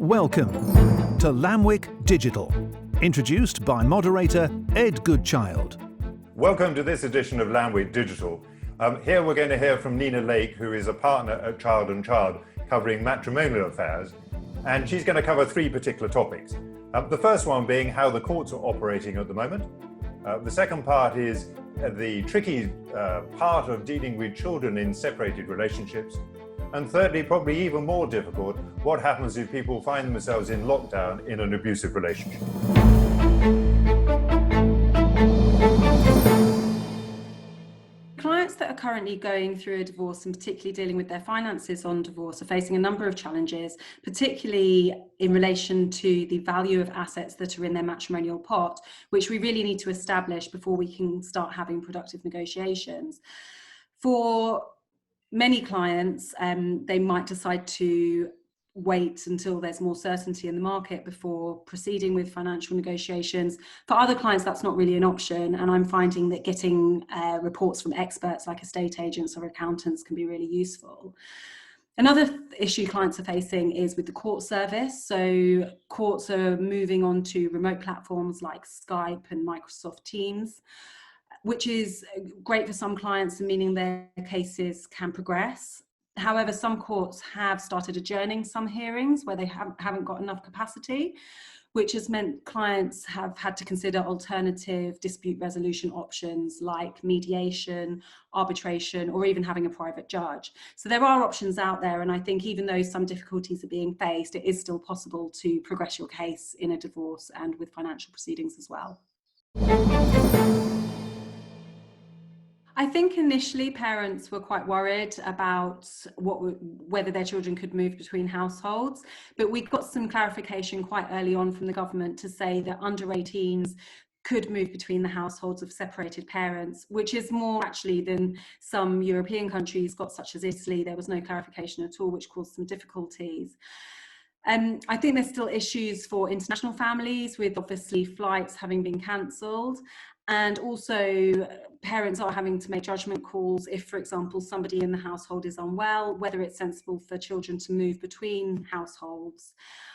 Welcome to Lamwyk Digital, introduced by moderator Ed Goodchild. Welcome to this edition of Lamwyk Digital. Here we're going to hear from Nina Lake, who is a partner at Child & Child, covering matrimonial affairs, and she's going to cover three particular topics. The first one being how the courts are operating at the moment. The second part is the tricky part of dealing with children in separated relationships. And thirdly, probably even more difficult, what happens if people find themselves in lockdown in an abusive relationship. Clients that are currently going through a divorce and particularly dealing with their finances on divorce are facing a number of challenges, particularly in relation to the value of assets that are in their matrimonial pot, which we really need to establish before we can start having productive negotiations. For many clients, they might decide to wait until there's more certainty in the market before proceeding with financial negotiations. For other clients, that's not really an option, and I'm finding that getting reports from experts like estate agents or accountants can be really useful. Another issue clients are facing is with the court service. So courts are moving on to remote platforms like Skype and Microsoft Teams, which is great for some clients, meaning their cases can progress. However, some courts have started adjourning some hearings where they haven't got enough capacity, which has meant clients have had to consider alternative dispute resolution options like mediation, arbitration, or even having a private judge. So there are options out there, and I think even though some difficulties are being faced, it is still possible to progress your case in a divorce and with financial proceedings as well. I think initially parents were quite worried about whether their children could move between households, but we got some clarification quite early on from the government to say that under 18s could move between the households of separated parents, which is more actually than some European countries got, such as Italy. There was no clarification at all, which caused some difficulties. I think there's still issues for international families, with obviously flights having been cancelled. And also parents are having to make judgment calls if, for example, somebody in the household is unwell, whether it's sensible for children to move between households.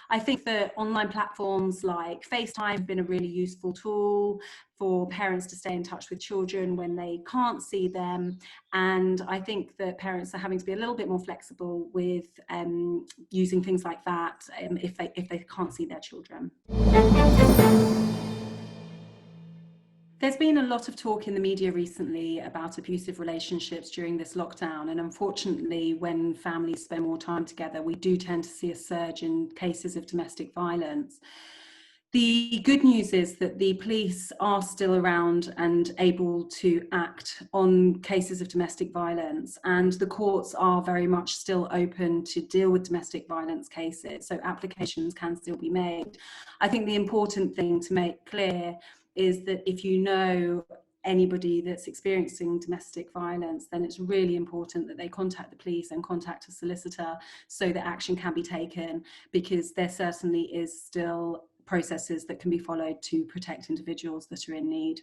I think that online platforms like FaceTime have been a really useful tool for parents to stay in touch with children when they can't see them. And I think that parents are having to be a little bit more flexible with using things like that if they can't see their children. There's been a lot of talk in the media recently about abusive relationships during this lockdown, and unfortunately when families spend more time together, we do tend to see a surge in cases of domestic violence. The good news is that the police are still around and able to act on cases of domestic violence, and the courts are very much still open to deal with domestic violence cases, so applications can still be made. I think the important thing to make clear is that if you know anybody that's experiencing domestic violence, then it's really important that they contact the police and contact a solicitor so that action can be taken, because there certainly is still processes that can be followed to protect individuals that are in need.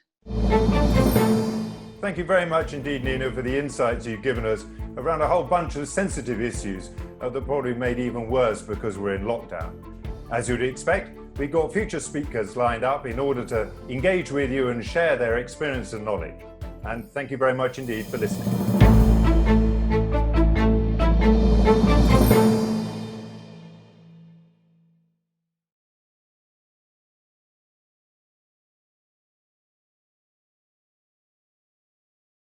Thank you very much indeed, Nina, for the insights you've given us around a whole bunch of sensitive issues that probably made even worse because we're in lockdown. As you'd expect, we've got future speakers lined up in order to engage with you and share their experience and knowledge. And thank you very much indeed for listening.